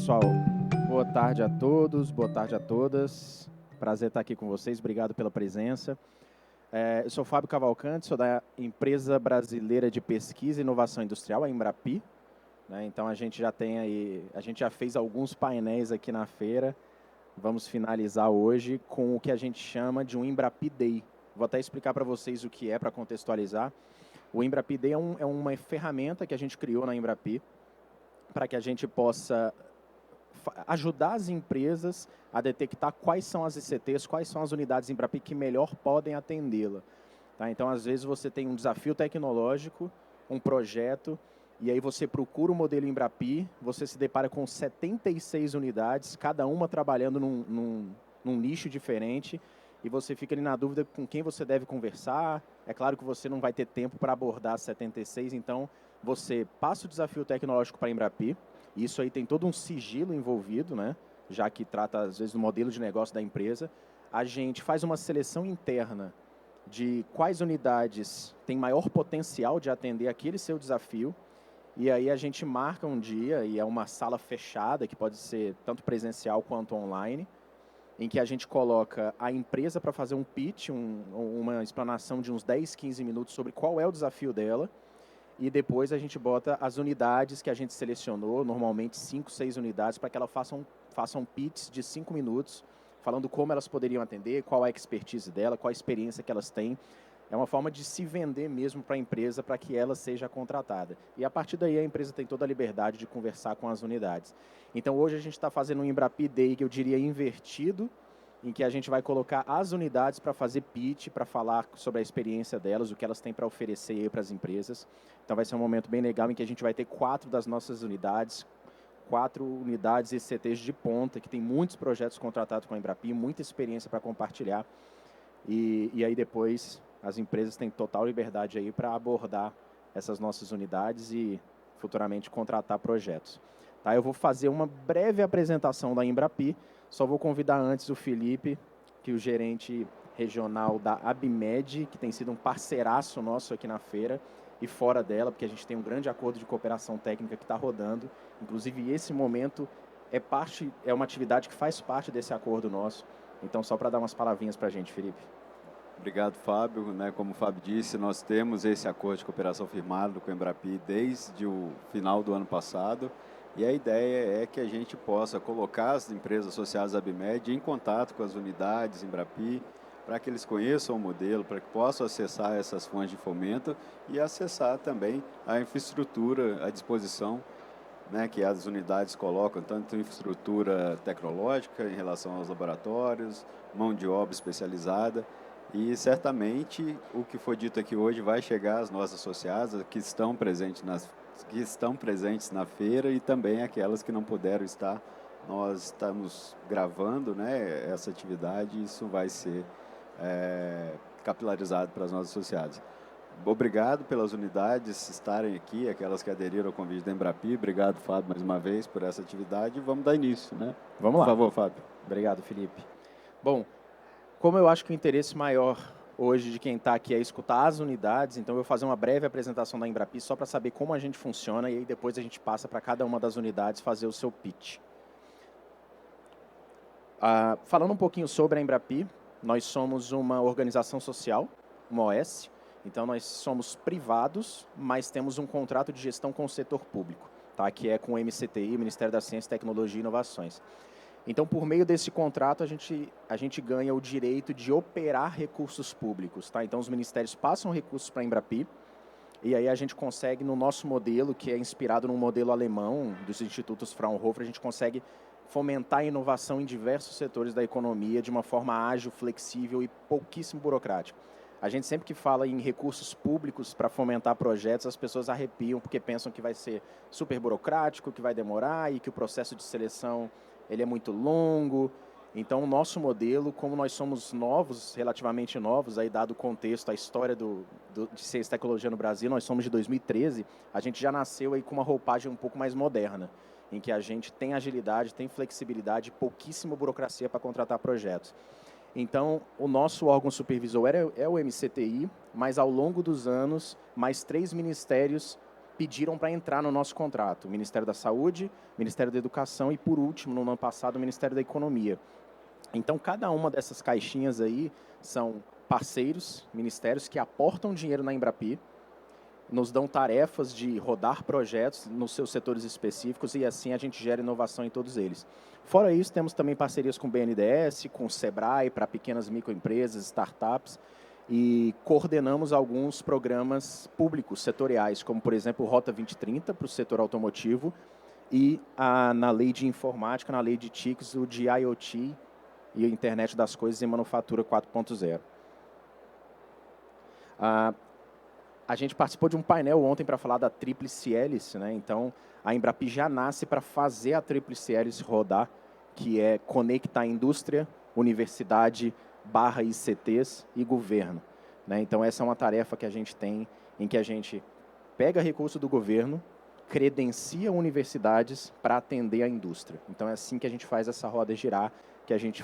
pessoal. Boa tarde a todos, boa tarde a todas. Prazer estar aqui com vocês, obrigado pela presença. Eu sou Fábio Cavalcante, sou da Empresa Brasileira de Pesquisa e Inovação Industrial, a Embrapi. Então a gente já fez alguns painéis aqui na feira. Vamos finalizar hoje com o que a gente chama de um Embrapi Day. Vou até explicar para vocês o que é, para contextualizar. O Embrapi Day é uma ferramenta que a gente criou na Embrapi para que a gente possa ajudar as empresas a detectar quais são as ICTs, quais são as unidades Embrapi que melhor podem atendê-la. Então, às vezes, você tem um desafio tecnológico, um projeto, e aí você procura o modelo Embrapi, você se depara com 76 unidades, cada uma trabalhando num nicho diferente, e você fica ali na dúvida com quem você deve conversar. É claro que você não vai ter tempo para abordar as 76, então você passa o desafio tecnológico para a Embrapi. Isso aí tem todo um sigilo envolvido, já que trata, às vezes, do modelo de negócio da empresa. A gente faz uma seleção interna de quais unidades têm maior potencial de atender aquele seu desafio. E aí a gente marca um dia, e é uma sala fechada, que pode ser tanto presencial quanto online, em que a gente coloca a empresa para fazer um pitch, uma explanação de uns 10, 15 minutos sobre qual é o desafio dela. E depois a gente bota as unidades que a gente selecionou, normalmente 5, 6 unidades, para que elas façam pitches de 5 minutos, falando como elas poderiam atender, qual a expertise dela, qual a experiência que elas têm. É uma forma de se vender mesmo para a empresa, para que ela seja contratada. E a partir daí a empresa tem toda a liberdade de conversar com as unidades. Então hoje a gente está fazendo um Embrapi Day, que eu diria invertido, em que a gente vai colocar as unidades para fazer pitch, para falar sobre a experiência delas, o que elas têm para oferecer para as empresas. Então vai ser um momento bem legal em que a gente vai ter 4 das nossas unidades, 4 unidades ECTs de ponta, que tem muitos projetos contratados com a Embrapi, muita experiência para compartilhar. E aí depois as empresas têm total liberdade aí para abordar essas nossas unidades e futuramente contratar projetos. Eu vou fazer uma breve apresentação da Embrapi. Só vou convidar antes o Felipe, que é o gerente regional da Abimed, que tem sido um parceiraço nosso aqui na feira e fora dela, porque a gente tem um grande acordo de cooperação técnica que está rodando. Inclusive, esse momento é uma atividade que faz parte desse acordo nosso. Então, só para dar umas palavrinhas para a gente, Felipe. Obrigado, Fábio. Como o Fábio disse, nós temos esse acordo de cooperação firmado com a Embrapi desde o final do ano passado. E a ideia é que a gente possa colocar as empresas associadas à Abimed em contato com as unidades Embrapi, para que eles conheçam o modelo, para que possam acessar essas fontes de fomento e acessar também a infraestrutura à disposição, que as unidades colocam, tanto infraestrutura tecnológica em relação aos laboratórios, mão de obra especializada. E certamente o que foi dito aqui hoje vai chegar às nossas associadas que estão presentes na feira e também aquelas que não puderam estar. Nós estamos gravando essa atividade e isso vai ser capilarizado para as nossas associadas. Obrigado pelas unidades estarem aqui, aquelas que aderiram ao convite da Embrapi. Obrigado, Fábio, mais uma vez por essa atividade e vamos dar início. Vamos lá. Por favor, Fábio. Obrigado, Felipe. Bom, como eu acho que o interesse maior hoje de quem está aqui é escutar as unidades, então eu vou fazer uma breve apresentação da Embrapi só para saber como a gente funciona e aí depois a gente passa para cada uma das unidades fazer o seu pitch. Falando um pouquinho sobre a Embrapi, nós somos uma organização social, uma OS, então nós somos privados, mas temos um contrato de gestão com o setor público, que é com o MCTI, Ministério da Ciência, Tecnologia e Inovações. Então, por meio desse contrato, a gente ganha o direito de operar recursos públicos. Então, os ministérios passam recursos para a Embrapi, e aí a gente consegue, no nosso modelo, que é inspirado num modelo alemão dos institutos Fraunhofer, a gente consegue fomentar a inovação em diversos setores da economia de uma forma ágil, flexível e pouquíssimo burocrática. A gente sempre que fala em recursos públicos para fomentar projetos, as pessoas arrepiam porque pensam que vai ser super burocrático, que vai demorar e que o processo de seleção ele é muito longo. Então, o nosso modelo, como nós somos novos, relativamente novos, aí dado o contexto, a história de ciência e tecnologia no Brasil, nós somos de 2013, a gente já nasceu aí com uma roupagem um pouco mais moderna, em que a gente tem agilidade, tem flexibilidade, pouquíssima burocracia para contratar projetos. Então, o nosso órgão supervisor é o MCTI, mas ao longo dos anos, mais 3 ministérios pediram para entrar no nosso contrato. O Ministério da Saúde, o Ministério da Educação e, por último, no ano passado, o Ministério da Economia. Então, cada uma dessas caixinhas aí são parceiros, ministérios que aportam dinheiro na Embrapi, nos dão tarefas de rodar projetos nos seus setores específicos e assim a gente gera inovação em todos eles. Fora isso, temos também parcerias com o BNDES, com o Sebrae, para pequenas e microempresas, startups, e coordenamos alguns programas públicos setoriais, como, por exemplo, o Rota 2030 para o setor automotivo e na lei de informática, na lei de TICs, o de IoT e a Internet das Coisas em Manufatura 4.0. A gente participou de um painel ontem para falar da Tríplice Hélice, né? Então, a Embrapi já nasce para fazer a Tríplice Hélice rodar, que é conectar indústria, universidade, /ICTs e governo, né? Então, essa é uma tarefa que a gente tem, em que a gente pega recurso do governo, credencia universidades para atender a indústria. Então, é assim que a gente faz essa roda girar, que a gente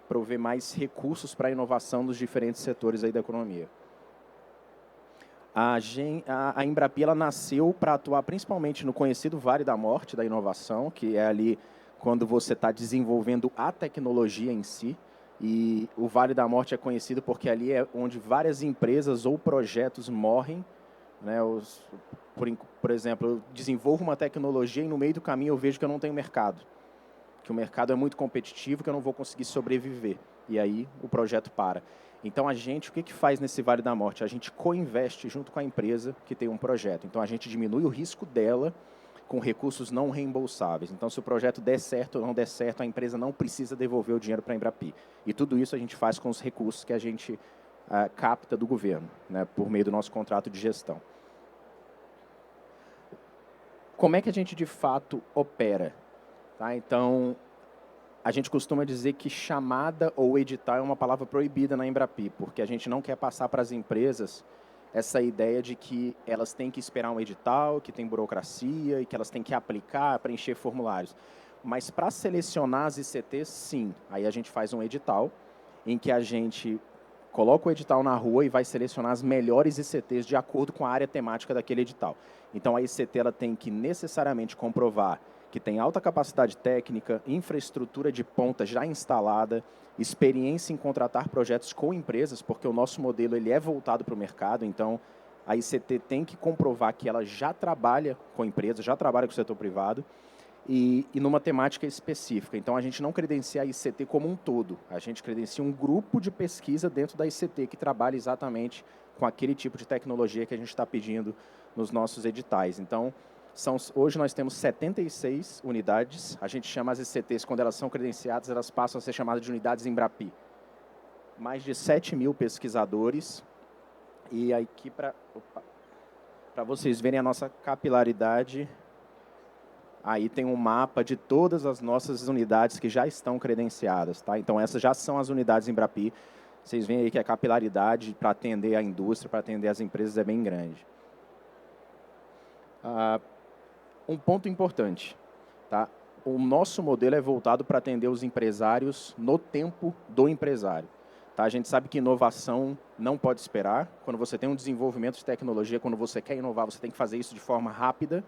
provê mais recursos para a inovação dos diferentes setores aí da economia. A Embrapi ela nasceu para atuar principalmente no conhecido Vale da Morte da inovação, que é ali quando você está desenvolvendo a tecnologia em si. E o Vale da Morte é conhecido porque ali é onde várias empresas ou projetos morrem, né? Por exemplo, eu desenvolvo uma tecnologia e no meio do caminho eu vejo que eu não tenho mercado, que o mercado é muito competitivo, que eu não vou conseguir sobreviver. E aí o projeto para. Então, o que faz nesse Vale da Morte? A gente co-investe junto com a empresa que tem um projeto. Então, a gente diminui o risco dela com recursos não reembolsáveis. Então, se o projeto der certo ou não der certo, a empresa não precisa devolver o dinheiro para a Embrapi. E tudo isso a gente faz com os recursos que a gente capta do governo, né, por meio do nosso contrato de gestão. Como é que a gente, de fato, opera? Tá? Então, a gente costuma dizer que chamada ou edital é uma palavra proibida na Embrapi, porque a gente não quer passar para as empresas essa ideia de que elas têm que esperar um edital, que tem burocracia e que elas têm que aplicar, preencher formulários. Mas para selecionar as ICTs, sim. Aí a gente faz um edital em que a gente coloca o edital na rua e vai selecionar as melhores ICTs de acordo com a área temática daquele edital. Então, a ICT ela tem que necessariamente comprovar que tem alta capacidade técnica, infraestrutura de ponta já instalada, experiência em contratar projetos com empresas, porque o nosso modelo ele é voltado para o mercado, então a ICT tem que comprovar que ela já trabalha com empresas, já trabalha com o setor privado, e numa temática específica. Então, a gente não credencia a ICT como um todo, a gente credencia um grupo de pesquisa dentro da ICT que trabalha exatamente com aquele tipo de tecnologia que a gente está pedindo nos nossos editais. Então, hoje nós temos 76 unidades, a gente chama as ICTs, quando elas são credenciadas, elas passam a ser chamadas de unidades Embrapi. Mais de 7.000 pesquisadores, e aqui para vocês verem a nossa capilaridade, aí tem um mapa de todas as nossas unidades que já estão credenciadas, tá? Então, essas já são as unidades Embrapi. Vocês veem aí que a capilaridade para atender a indústria, para atender as empresas é bem grande. Um ponto importante, tá? O nosso modelo é voltado para atender os empresários no tempo do empresário. Tá? A gente sabe que inovação não pode esperar. Quando você tem um desenvolvimento de tecnologia, quando você quer inovar, você tem que fazer isso de forma rápida.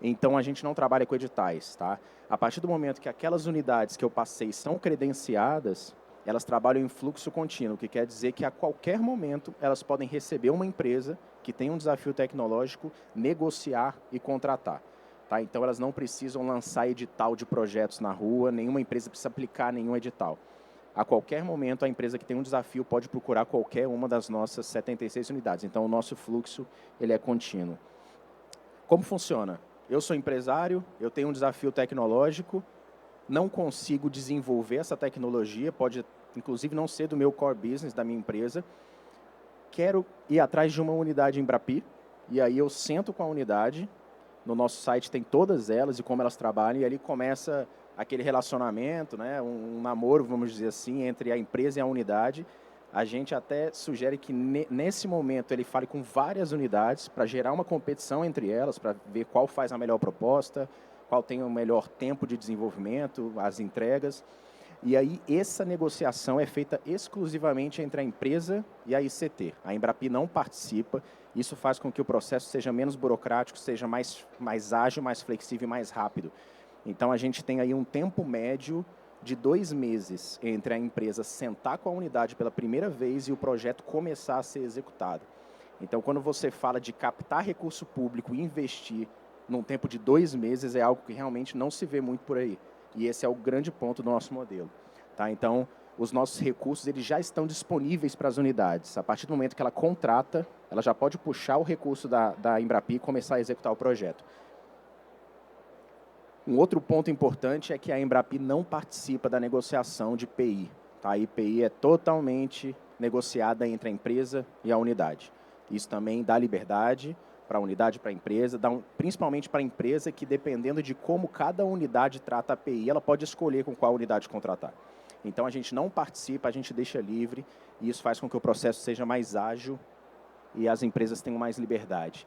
Então, a gente não trabalha com editais. Tá? A partir do momento que aquelas unidades que eu passei são credenciadas, elas trabalham em fluxo contínuo, o que quer dizer que a qualquer momento elas podem receber uma empresa que tem um desafio tecnológico, negociar e contratar. Tá? Então, elas não precisam lançar edital de projetos na rua, nenhuma empresa precisa aplicar nenhum edital. A qualquer momento, a empresa que tem um desafio pode procurar qualquer uma das nossas 76 unidades. Então, o nosso fluxo ele é contínuo. Como funciona? Eu sou empresário, eu tenho um desafio tecnológico, não consigo desenvolver essa tecnologia, pode inclusive não ser do meu core business, da minha empresa, quero ir atrás de uma unidade Embrapi, e aí eu sento com a unidade, no nosso site tem todas elas e como elas trabalham, e ali começa aquele relacionamento, né, um namoro, vamos dizer assim, entre a empresa e a unidade. A gente até sugere que nesse momento ele fale com várias unidades para gerar uma competição entre elas, para ver qual faz a melhor proposta, qual tem o melhor tempo de desenvolvimento, as entregas. E aí, essa negociação é feita exclusivamente entre a empresa e a ICT. A Embrapi não participa. Isso faz com que o processo seja menos burocrático, seja mais ágil, mais flexível e mais rápido. Então, a gente tem aí um tempo médio de 2 meses entre a empresa sentar com a unidade pela primeira vez e o projeto começar a ser executado. Então, quando você fala de captar recurso público e investir num tempo de 2 meses, é algo que realmente não se vê muito por aí. E esse é o grande ponto do nosso modelo. Tá? Então, os nossos recursos eles já estão disponíveis para as unidades. A partir do momento que ela contrata, ela já pode puxar o recurso da Embrapi e começar a executar o projeto. Um outro ponto importante é que a Embrapi não participa da negociação de IPI. Tá? A IPI é totalmente negociada entre a empresa e a unidade. Isso também dá liberdade para a unidade, para a empresa, principalmente para a empresa que, dependendo de como cada unidade trata a API, ela pode escolher com qual unidade contratar. Então, a gente não participa, a gente deixa livre, e isso faz com que o processo seja mais ágil e as empresas tenham mais liberdade.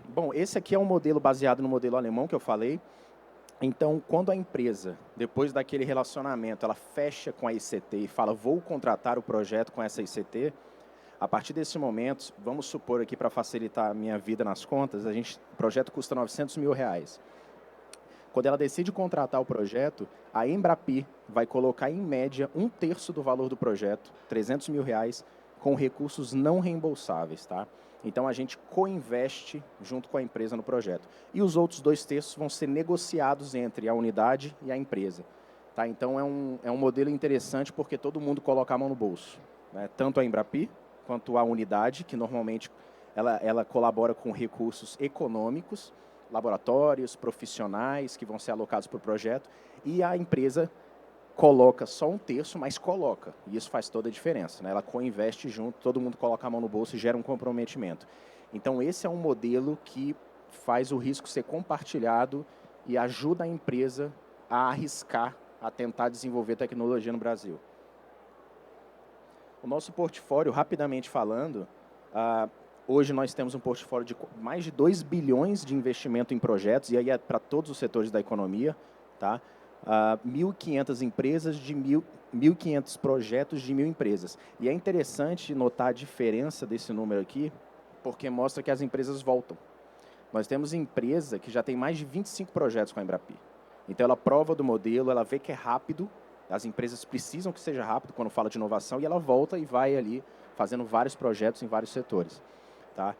Bom, esse aqui é um modelo baseado no modelo alemão que eu falei. Então, quando a empresa, depois daquele relacionamento, ela fecha com a ICT e fala, vou contratar o projeto com essa ICT, a partir desse momento, vamos supor aqui para facilitar a minha vida nas contas, o projeto custa R$900 mil. Quando ela decide contratar o projeto, a Embrapi vai colocar em média 1/3 do valor do projeto, R$300 mil, com recursos não reembolsáveis. Tá? Então, a gente co-investe junto com a empresa no projeto. E os outros 2/3 vão ser negociados entre a unidade e a empresa. Tá? Então, é um modelo interessante porque todo mundo coloca a mão no bolso. Né? Tanto a Embrapi, quanto a unidade, que normalmente ela colabora com recursos econômicos, laboratórios, profissionais que vão ser alocados para o projeto, e a empresa coloca só 1/3, mas coloca, e isso faz toda a diferença. Né? Ela co-investe junto, todo mundo coloca a mão no bolso e gera um comprometimento. Então, esse é um modelo que faz o risco ser compartilhado e ajuda a empresa a arriscar, a tentar desenvolver tecnologia no Brasil. O nosso portfólio, rapidamente falando, hoje nós temos um portfólio de mais de 2 bilhões de investimento em projetos, e aí é para todos os setores da economia, tá? 1.500 empresas de 1.500 projetos de 1.000 empresas. E é interessante notar a diferença desse número aqui, porque mostra que as empresas voltam. Nós temos empresa que já tem mais de 25 projetos com a Embrapi. Então, ela prova do modelo, ela vê que é rápido, as empresas precisam que seja rápido quando fala de inovação, e ela volta e vai ali fazendo vários projetos em vários setores. Tá?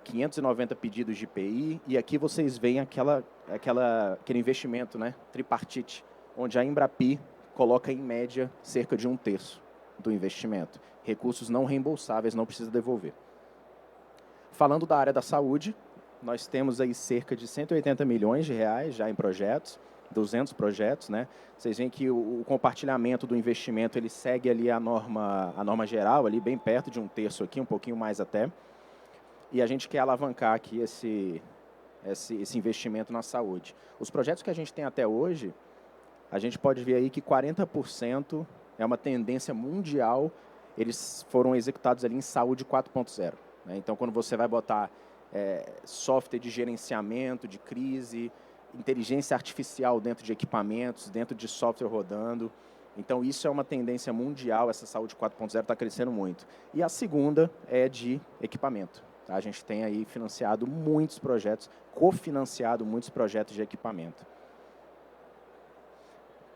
590 pedidos de IPI, e aqui vocês veem aquele investimento, né, tripartite, onde a Embrapi coloca em média cerca de 1/3 do investimento. Recursos não reembolsáveis, não precisa devolver. Falando da área da saúde, nós temos aí cerca de 180 milhões de reais já em projetos, 200 projetos, né? Vocês veem que o compartilhamento do investimento ele segue ali a norma geral, ali bem perto de 1/3 aqui, um pouquinho mais até. E a gente quer alavancar aqui esse investimento na saúde. Os projetos que a gente tem até hoje, a gente pode ver aí que 40% é uma tendência mundial, eles foram executados ali em saúde 4.0. Né? Então, quando você vai botar software de gerenciamento de crise, inteligência artificial dentro de equipamentos, dentro de software rodando. Então, isso é uma tendência mundial, essa saúde 4.0 está crescendo muito. E a segunda é de equipamento. Tá? A gente tem aí financiado muitos projetos, cofinanciado muitos projetos de equipamento.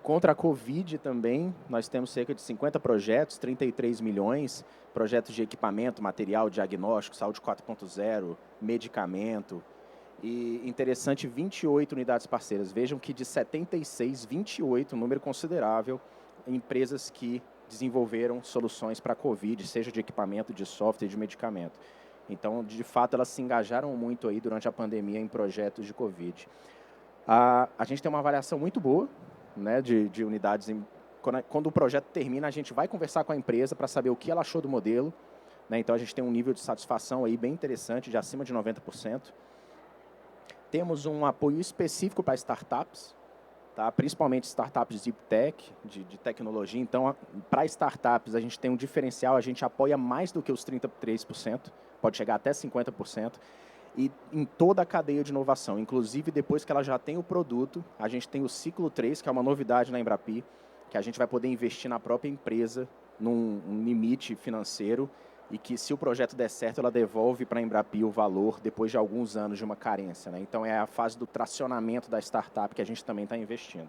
Contra a Covid também, nós temos cerca de 50 projetos, 33 milhões, projetos de equipamento, material, diagnóstico, saúde 4.0, medicamento. E interessante, 28 unidades parceiras. Vejam que de 76, 28, um número considerável, empresas que desenvolveram soluções para a Covid, seja de equipamento, de software, de medicamento. Então, de fato, elas se engajaram muito aí durante a pandemia em projetos de Covid. A gente tem uma avaliação muito boa, né, de unidades. Quando o projeto termina, a gente vai conversar com a empresa para saber o que ela achou do modelo. Né, então, a gente tem um nível de satisfação aí bem interessante, de acima de 90%. Temos um apoio específico para startups, tá? Principalmente startups de deep tech, de tecnologia. Então, para startups, a gente tem um diferencial, a gente apoia mais do que os 33%, pode chegar até 50%, e em toda a cadeia de inovação. Inclusive, depois que ela já tem o produto, a gente tem o ciclo 3, que é uma novidade na Embrapi, que a gente vai poder investir na própria empresa num limite financeiro e que, se o projeto der certo, ela devolve para a Embrapi o valor depois de alguns anos de uma carência, né? Então, é a fase do tracionamento da startup que a gente também está investindo.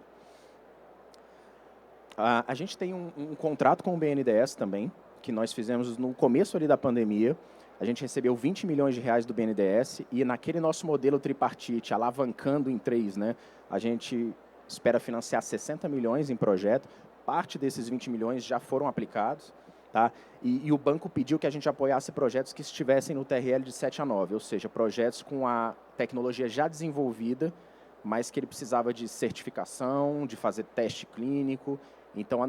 A gente tem um contrato com o BNDES também, que nós fizemos no começo ali da pandemia. A gente recebeu 20 milhões de reais do BNDES e, naquele nosso modelo tripartite, alavancando em 3, né, a gente espera financiar 60 milhões em projeto. Parte desses 20 milhões já foram aplicados. Tá? E o banco pediu que a gente apoiasse projetos que estivessem no TRL de 7 a 9, ou seja, projetos com a tecnologia já desenvolvida, mas que ele precisava de certificação, de fazer teste clínico. Então,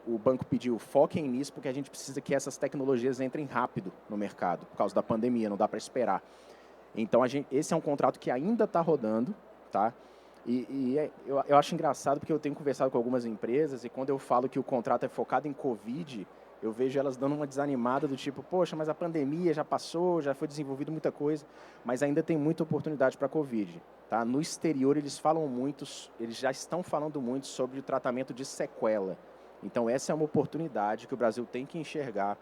o banco pediu, foquem nisso, porque a gente precisa que essas tecnologias entrem rápido no mercado, por causa da pandemia, não dá para esperar. Então, esse é um contrato que ainda está rodando, tá? Eu acho engraçado, porque eu tenho conversado com algumas empresas, e quando eu falo que o contrato é focado em Covid, eu vejo elas dando uma desanimada do tipo, poxa, mas a pandemia já passou, já foi desenvolvido muita coisa, mas ainda tem muita oportunidade para a Covid. Tá? No exterior, eles já estão falando muito sobre o tratamento de sequela. Então, essa é uma oportunidade que o Brasil tem que enxergar.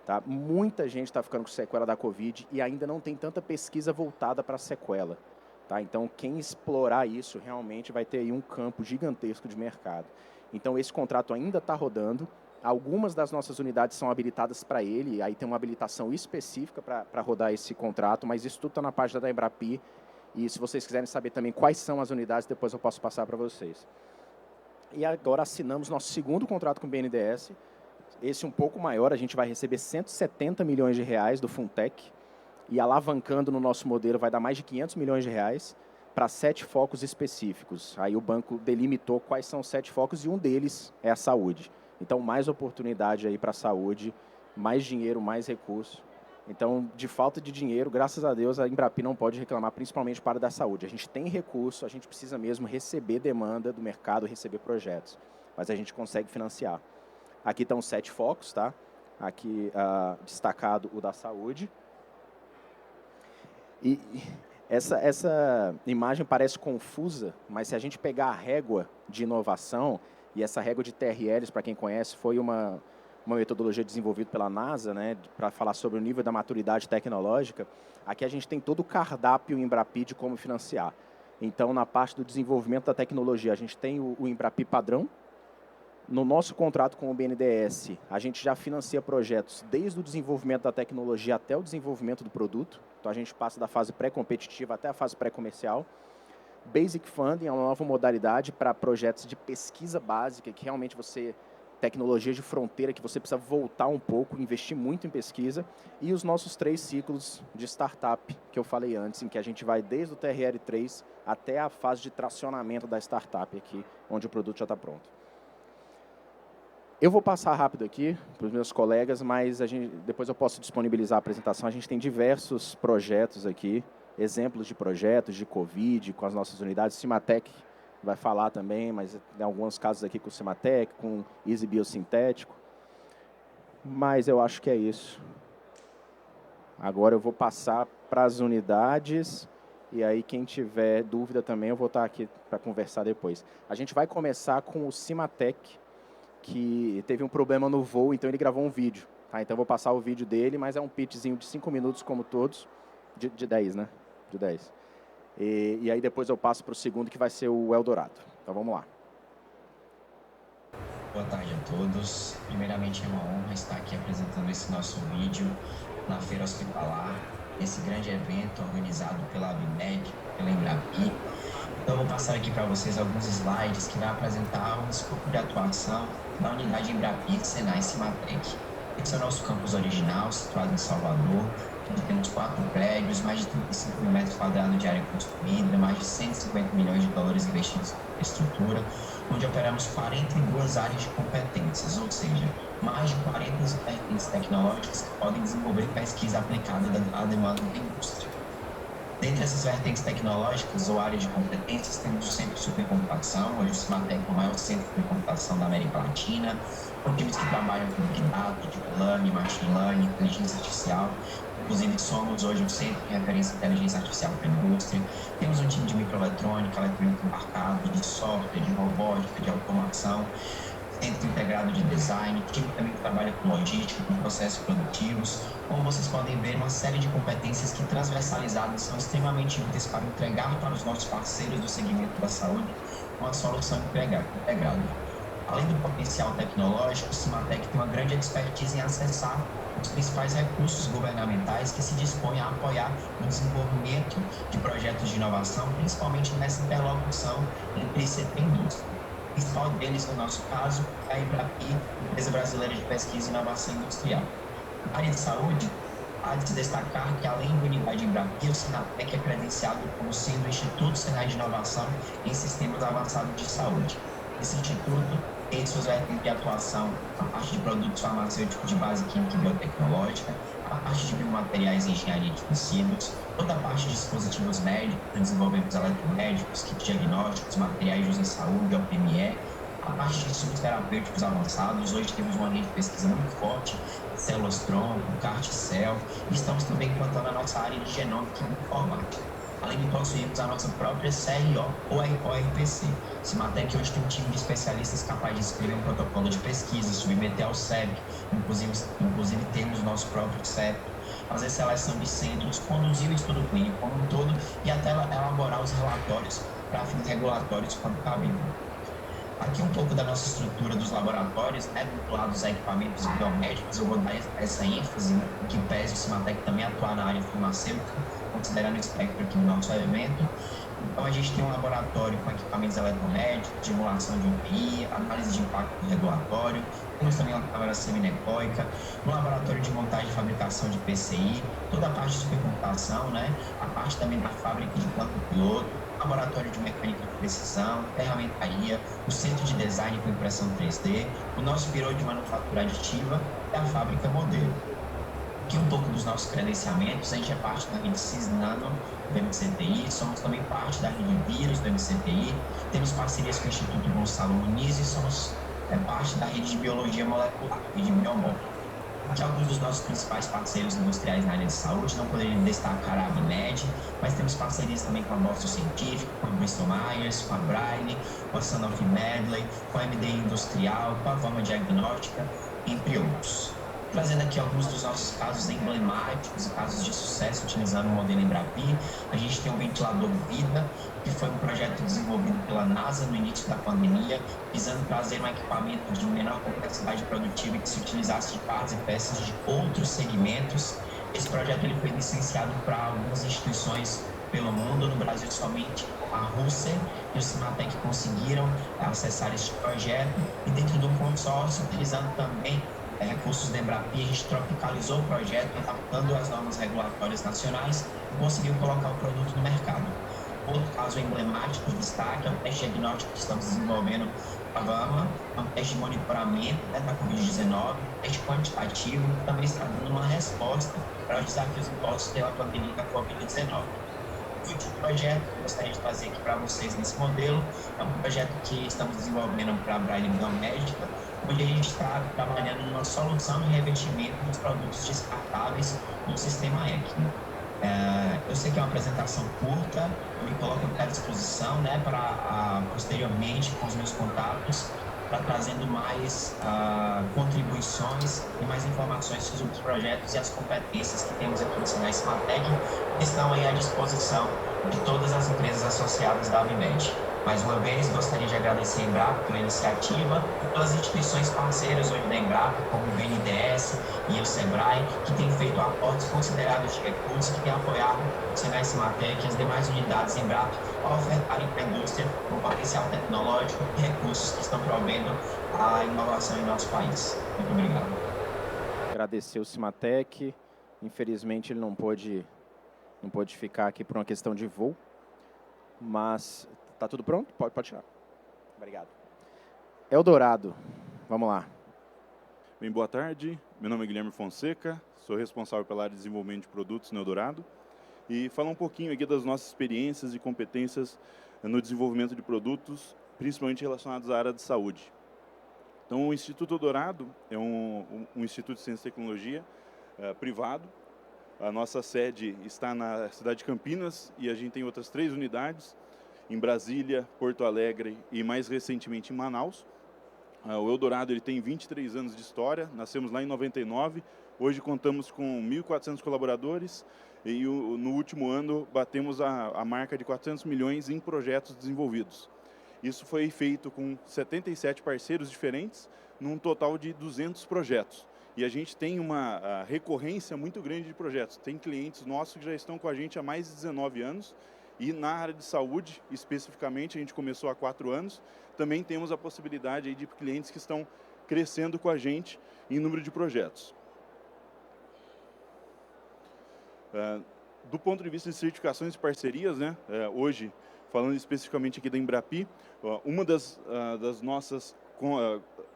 Tá? Muita gente está ficando com sequela da Covid e ainda não tem tanta pesquisa voltada para a sequela. Tá? Então, quem explorar isso realmente vai ter aí um campo gigantesco de mercado. Então, esse contrato ainda está rodando. Algumas das nossas unidades são habilitadas para ele, aí tem uma habilitação específica para rodar esse contrato, mas isso tudo está na página da Embrapi. E se vocês quiserem saber também quais são as unidades, depois eu posso passar para vocês. E agora assinamos nosso segundo contrato com o BNDES. Esse um pouco maior, a gente vai receber 170 milhões de reais do Funtech. E alavancando no nosso modelo vai dar mais de 500 milhões de reais para 7 focos específicos. Aí o banco delimitou quais são os 7 focos e um deles é a saúde. Então, mais oportunidade aí para a saúde, mais dinheiro, mais recurso. Então, de falta de dinheiro, graças a Deus, a Embrapi não pode reclamar, principalmente para a da saúde. A gente tem recurso, a gente precisa mesmo receber demanda do mercado, receber projetos. Mas a gente consegue financiar. Aqui estão 7 focos, tá? Aqui, destacado o da saúde. E essa imagem parece confusa, mas se a gente pegar a régua de inovação, e essa régua de TRLs, para quem conhece, foi uma metodologia desenvolvida pela NASA, né, para falar sobre o nível da maturidade tecnológica. Aqui a gente tem todo o cardápio Embrapi de como financiar. Então, na parte do desenvolvimento da tecnologia, a gente tem o Embrapi padrão. No nosso contrato com o BNDES, a gente já financia projetos desde o desenvolvimento da tecnologia até o desenvolvimento do produto. Então, a gente passa da fase pré-competitiva até a fase pré-comercial. Basic Funding é uma nova modalidade para projetos de pesquisa básica, que realmente tecnologia de fronteira, que você precisa voltar um pouco, investir muito em pesquisa. E os nossos 3 ciclos de startup, que eu falei antes, em que a gente vai desde o TRL3 até a fase de tracionamento da startup aqui, onde o produto já está pronto. Eu vou passar rápido aqui para os meus colegas, mas depois eu posso disponibilizar a apresentação. A gente tem diversos projetos aqui, exemplos de projetos de Covid com as nossas unidades. Cimatec vai falar também, mas tem alguns casos aqui com o Cimatec, com Easy Biosintético. Mas eu acho que é isso. Agora eu vou passar para as unidades e aí quem tiver dúvida também eu vou estar aqui para conversar depois. A gente vai começar com o Cimatec, que teve um problema no voo, então ele gravou um vídeo. Tá? Então eu vou passar o vídeo dele, mas é um pitchzinho de 5 minutos como todos, de 10, né? De 10. E aí depois eu passo para o segundo, que vai ser o Eldorado. Então vamos lá. Boa tarde a todos. Primeiramente é uma honra estar aqui apresentando esse nosso vídeo na Feira Hospitalar, esse grande evento organizado pela ABMEC, pela Embrapi. Então eu vou passar aqui para vocês alguns slides que vai apresentar um escopo de atuação da unidade Embrapi Senai Cimatec. Esse é o nosso campus original, situado em Salvador, onde temos 4 prédios, mais de 35 mil metros quadrados de área construída, mais de 150 milhões de dólares investidos em infraestrutura, onde operamos 42 áreas de competências, ou seja, mais de 40 vertentes tecnológicas que podem desenvolver pesquisa aplicada à demanda da indústria. Dentre essas vertentes tecnológicas ou áreas de competências, temos o Centro de Supercomputação, hoje o Cimatec é o maior centro de supercomputação da América Latina, com times que trabalham com Big Data, Deep Learning, Machine Learning, Inteligência Artificial. Inclusive, somos hoje um centro de referência em inteligência artificial para a indústria. Temos um time de microeletrônica, eletrônica embarcada, de software, de robótica, de automação. centro integrado de design, time também que trabalha com logística, com processos produtivos. Como vocês podem ver, uma série de competências que transversalizadas são extremamente úteis para entregar para os nossos parceiros do segmento da saúde uma solução integrada. Além do potencial tecnológico, o Cimatec tem uma grande expertise em acessar os principais recursos governamentais que se dispõem a apoiar o desenvolvimento de projetos de inovação, principalmente nessa interlocução entre setor e indústria. O principal deles, no nosso caso, é a Embrapi, Empresa Brasileira de Pesquisa e Inovação Industrial. Na área de saúde, há de se destacar que, além da unidade Embrapi, o Cimatec é credenciado como sendo o Instituto Senai de Inovação em Sistemas Avançados de Saúde. Esse instituto tem suas vertentes de atuação a parte de produtos farmacêuticos de base química e biotecnológica, a parte de biomateriais e engenharia de tecidos, toda a parte de dispositivos médicos, desenvolvemos eletromédicos, kits diagnósticos, materiais de uso em saúde, OPME, a parte de insumos terapêuticos avançados. Hoje temos uma linha de pesquisa muito forte, células-tronco, CAR-T-cell, e estamos também implantando a nossa área de genômica e informática. Além de possuirmos a nossa própria CRO ou ORPC. Cimatec hoje tem um time de especialistas capaz de escrever um protocolo de pesquisa, submeter ao CEP, inclusive temos o nosso próprio CEP, fazer seleção de centros, conduzir o estudo clínico como um todo e até elaborar os relatórios para fins regulatórios quando cabível. Aqui um pouco da nossa estrutura dos laboratórios, vinculados a equipamentos biomédicos. Eu vou dar essa ênfase que pese o Cimatec também atuar na área farmacêutica, considerando o espectro aqui no nosso evento. Então, a gente tem um laboratório com equipamentos eletromédicos, simulação de UPI, análise de impacto regulatório, temos também uma câmara seminecóica, um laboratório de montagem e fabricação de PCI, toda a parte de supercomputação, a parte também da fábrica de planta piloto, laboratório de mecânica de precisão, ferramentaria, o centro de design com impressão 3D, o nosso birô de manufatura aditiva e a fábrica modelo. Aqui um pouco dos nossos credenciamentos, a gente é parte da rede Cisnano do MCTI, somos também parte da rede Vírus do MCTI, temos parcerias com o Instituto Gonçalo Muniz e somos parte da rede de Biologia Molecular, rede Biomol. Aqui alguns dos nossos principais parceiros industriais na área de saúde, não poderia destacar a Abmed, mas temos parcerias também com a Boston Científico, com a Bristol Myers, com a Braille, com a Sanofi Medley, com a MD Industrial, com a Vama Diagnóstica, entre outros. Trazendo aqui alguns dos nossos casos emblemáticos e casos de sucesso utilizando o modelo Embrapi, a gente tem o ventilador Vida, que foi um projeto desenvolvido pela NASA no início da pandemia, visando trazer um equipamento de menor complexidade produtiva e que se utilizasse de partes e peças de outros segmentos. Esse projeto ele foi licenciado para algumas instituições pelo mundo, no Brasil somente a Rússia e o Cimatec conseguiram acessar esse projeto, e dentro de um consórcio, utilizando também recursos da Embrapi, a gente tropicalizou o projeto, adaptando as normas regulatórias nacionais e conseguiu colocar o produto no mercado. Outro caso emblemático de destaque é o teste diagnóstico que estamos desenvolvendo com a Vama, é um teste de monitoramento da Covid-19, teste quantitativo, que também está dando uma resposta para os desafios impostos pela pandemia da Covid-19. O último projeto que eu gostaria de trazer aqui para vocês nesse modelo é um projeto que estamos desenvolvendo para a Braille Biomédica, onde a gente está trabalhando numa solução de revestimento dos produtos descartáveis no sistema ECMO. Eu sei que é uma apresentação curta, eu me coloco à disposição para posteriormente, com os meus contatos, para trazendo mais contribuições e mais informações sobre os projetos e as competências que temos aqui no Senai Cimatec, que estão aí à disposição de todas as empresas associadas da Abimed. Mais uma vez, gostaria de agradecer a Embrapa pela iniciativa e pelas instituições parceiras hoje da Embrapa, como o BNDES e o SEBRAE, que têm feito aportes consideráveis de recursos, que têm apoiado o Senai Cimatec e as demais unidades Embrapa a ofertarem para a indústria um potencial tecnológico e recursos que estão provendo a inovação em nosso país. Muito obrigado. Agradecer o Cimatec. Infelizmente, ele não pôde ficar aqui por uma questão de voo, mas tá tudo pronto? Pode tirar. Obrigado. Eldorado, vamos lá. Bem, boa tarde. Meu nome é Guilherme Fonseca, sou responsável pela área de desenvolvimento de produtos no Eldorado e falar um pouquinho aqui das nossas experiências e competências no desenvolvimento de produtos, principalmente relacionados à área de saúde. Então, o Instituto Eldorado é um instituto de ciência e tecnologia privado. A nossa sede está na cidade de Campinas e a gente tem outras 3 unidades, em Brasília, Porto Alegre e mais recentemente em Manaus. O Eldorado ele tem 23 anos de história, nascemos lá em 99, hoje contamos com 1.400 colaboradores e no último ano batemos a marca de 400 milhões em projetos desenvolvidos. Isso foi feito com 77 parceiros diferentes, num total de 200 projetos. E a gente tem uma recorrência muito grande de projetos. Tem clientes nossos que já estão com a gente há mais de 19 anos, e na área de saúde, especificamente, a gente começou há 4 anos, também temos a possibilidade aí de clientes que estão crescendo com a gente em número de projetos. Do ponto de vista de certificações e parcerias, né, hoje, falando especificamente aqui da Embrapi, uma das nossas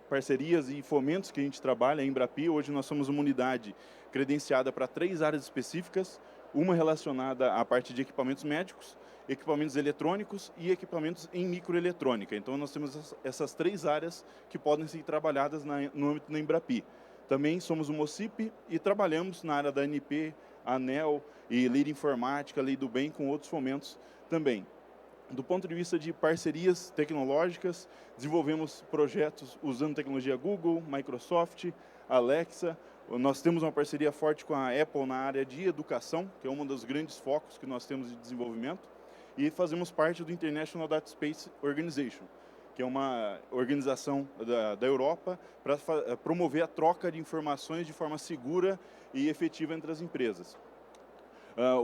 parcerias e fomentos que a gente trabalha é a Embrapi. Hoje nós somos uma unidade credenciada para 3 áreas específicas, uma relacionada à parte de equipamentos médicos, equipamentos eletrônicos e equipamentos em microeletrônica. Então nós temos essas 3 áreas que podem ser trabalhadas no âmbito da Embrapi. Também somos uma OCIP e trabalhamos na área da ANP, ANEEL e Lei de Informática, Lei do Bem, com outros fomentos também. Do ponto de vista de parcerias tecnológicas, desenvolvemos projetos usando tecnologia Google, Microsoft, Alexa. Nós temos uma parceria forte com a Apple na área de educação, que é um dos grandes focos que nós temos de desenvolvimento. E fazemos parte do International Data Space Organization, que é uma organização da Europa para promover a troca de informações de forma segura e efetiva entre as empresas.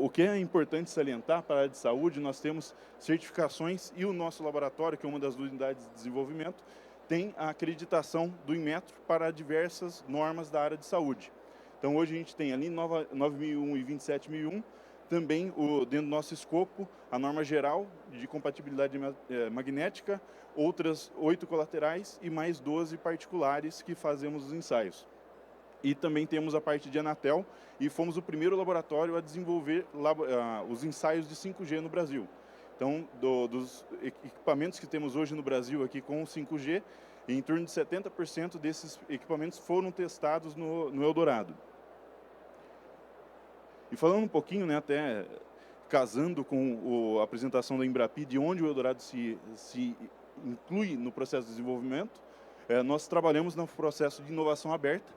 O que é importante salientar para a área de saúde, nós temos certificações e o nosso laboratório, que é uma das unidades de desenvolvimento, tem a acreditação do Inmetro para diversas normas da área de saúde. Então hoje a gente tem ali 9001 e 27001, também dentro do nosso escopo, a norma geral de compatibilidade magnética, outras 8 colaterais e mais 12 particulares que fazemos os ensaios. E também temos a parte de Anatel, e fomos o primeiro laboratório a desenvolver os ensaios de 5G no Brasil. Então, dos equipamentos que temos hoje no Brasil aqui com o 5G, em torno de 70% desses equipamentos foram testados no Eldorado. E falando um pouquinho, né, até casando com a apresentação da Embrapi, de onde o Eldorado se inclui no processo de desenvolvimento, nós trabalhamos no processo de inovação aberta,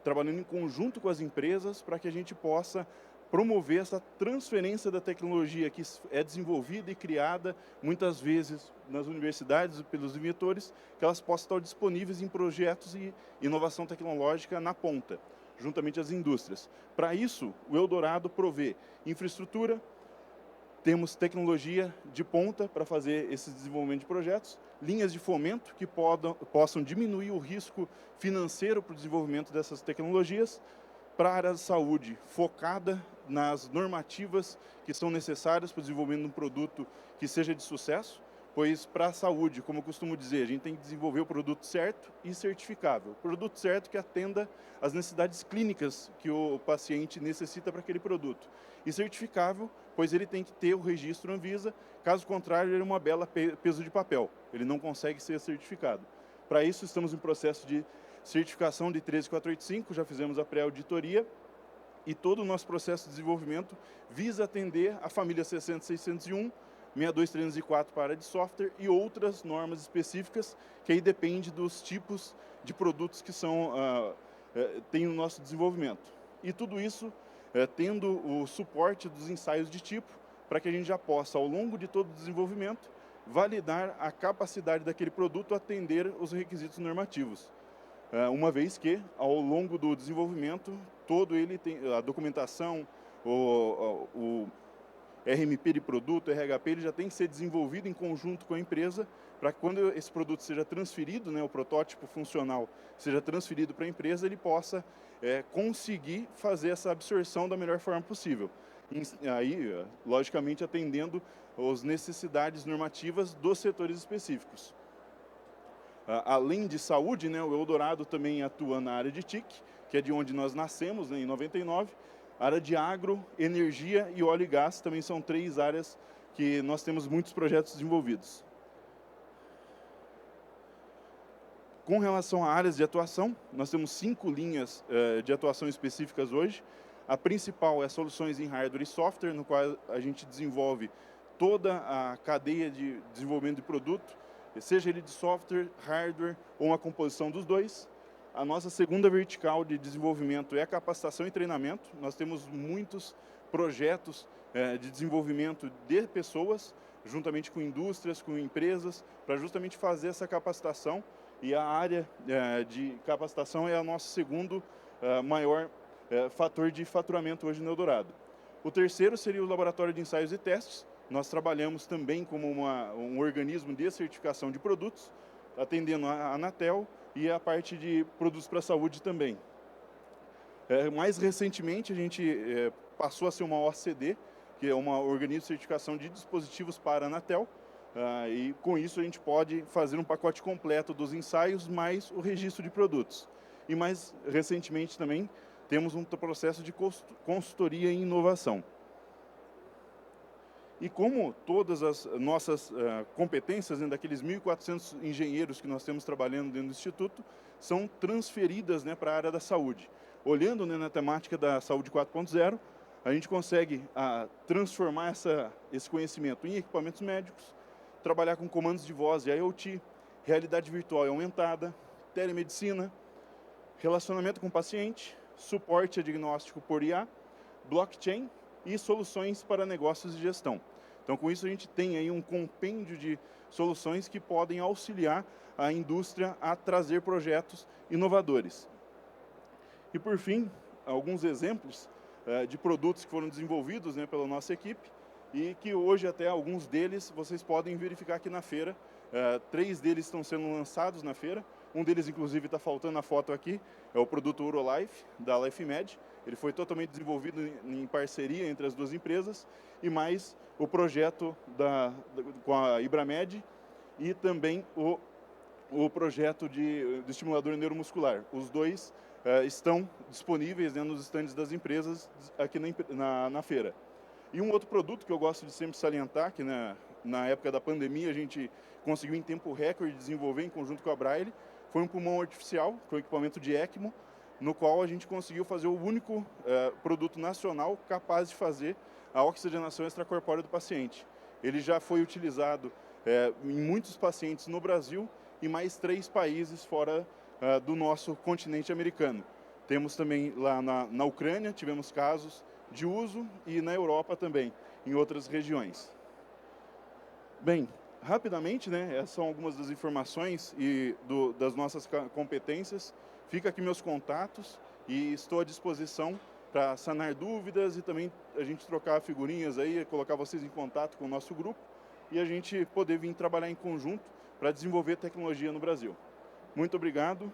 trabalhando em conjunto com as empresas para que a gente possa promover essa transferência da tecnologia que é desenvolvida e criada, muitas vezes nas universidades, pelos inventores, que elas possam estar disponíveis em projetos e inovação tecnológica na ponta, juntamente às indústrias. Para isso, o Eldorado provê infraestrutura, temos tecnologia de ponta para fazer esse desenvolvimento de projetos, linhas de fomento que possam diminuir o risco financeiro para o desenvolvimento dessas tecnologias, para a área de saúde, focada nas normativas que são necessárias para o desenvolvimento de um produto que seja de sucesso, pois para a saúde, como eu costumo dizer, a gente tem que desenvolver o produto certo e certificável. O produto certo que atenda às necessidades clínicas que o paciente necessita para aquele produto. E certificável, pois ele tem que ter o registro Anvisa, caso contrário, ele é uma bela peso de papel. Ele não consegue ser certificado. Para isso, estamos em processo de certificação de 13485, já fizemos a pré-auditoria, e todo o nosso processo de desenvolvimento visa atender a família 60601, 62304 para a área de software e outras normas específicas, que aí depende dos tipos de produtos que tem o nosso desenvolvimento. E tudo isso tendo o suporte dos ensaios de tipo, para que a gente já possa, ao longo de todo o desenvolvimento, validar a capacidade daquele produto a atender os requisitos normativos. Uma vez que, ao longo do desenvolvimento, todo ele tem a documentação, o RMP de produto, RHP, ele já tem que ser desenvolvido em conjunto com a empresa, para que quando esse produto seja transferido, né, o protótipo funcional seja transferido para a empresa, ele possa conseguir fazer essa absorção da melhor forma possível. Aí, logicamente, atendendo às necessidades normativas dos setores específicos. Além de saúde, né, o Eldorado também atua na área de TIC, que é de onde nós nascemos, né, em 99. A área de agro, energia e óleo e gás também são 3 áreas que nós temos muitos projetos desenvolvidos. Com relação a áreas de atuação, nós temos 5 linhas de atuação específicas hoje. A principal é soluções em hardware e software, no qual a gente desenvolve toda a cadeia de desenvolvimento de produto, seja ele de software, hardware ou uma composição dos dois. A nossa segunda vertical de desenvolvimento é a capacitação e treinamento. Nós temos muitos projetos de desenvolvimento de pessoas, juntamente com indústrias, com empresas, para justamente fazer essa capacitação. E a área de capacitação é o nosso segundo maior fator de faturamento hoje no Eldorado. O terceiro seria o laboratório de ensaios e testes. Nós trabalhamos também como um organismo de certificação de produtos, atendendo a Anatel e a parte de produtos para a saúde também. Mais recentemente, a gente passou a ser uma OCD, que é um organismo de certificação de dispositivos para a Anatel, e com isso a gente pode fazer um pacote completo dos ensaios mais o registro de produtos. E mais recentemente também temos um processo de consultoria em inovação. E como todas as nossas competências, daqueles 1.400 engenheiros que nós temos trabalhando dentro do Instituto, são transferidas para a área da saúde. Olhando na temática da saúde 4.0, a gente consegue transformar esse conhecimento em equipamentos médicos, trabalhar com comandos de voz e IoT, realidade virtual e aumentada, telemedicina, relacionamento com o paciente, suporte a diagnóstico por IA, blockchain e soluções para negócios e gestão. Então, com isso, a gente tem aí um compêndio de soluções que podem auxiliar a indústria a trazer projetos inovadores. E, por fim, alguns exemplos de produtos que foram desenvolvidos pela nossa equipe e que hoje até alguns deles vocês podem verificar aqui na feira. 3 deles estão sendo lançados na feira. Um deles, inclusive, está faltando na foto aqui, é o produto Urolife, da LifeMed. Ele foi totalmente desenvolvido em parceria entre as duas empresas, e mais o projeto com a Ibramed e também o projeto de estimulador neuromuscular. Os dois estão disponíveis nos estandes das empresas aqui na feira. E um outro produto que eu gosto de sempre salientar, que na época da pandemia a gente conseguiu em tempo recorde desenvolver em conjunto com a Braille, foi um pulmão artificial com equipamento de ECMO, no qual a gente conseguiu fazer o único produto nacional capaz de fazer a oxigenação extracorpórea do paciente. Ele já foi utilizado em muitos pacientes no Brasil e mais 3 países fora do nosso continente americano. Temos também lá na Ucrânia, tivemos casos de uso, e na Europa também, em outras regiões. Bem, rapidamente, essas são algumas das informações e das nossas competências. Fica aqui meus contatos e estou à disposição para sanar dúvidas e também a gente trocar figurinhas aí, colocar vocês em contato com o nosso grupo e a gente poder vir trabalhar em conjunto para desenvolver tecnologia no Brasil. Muito obrigado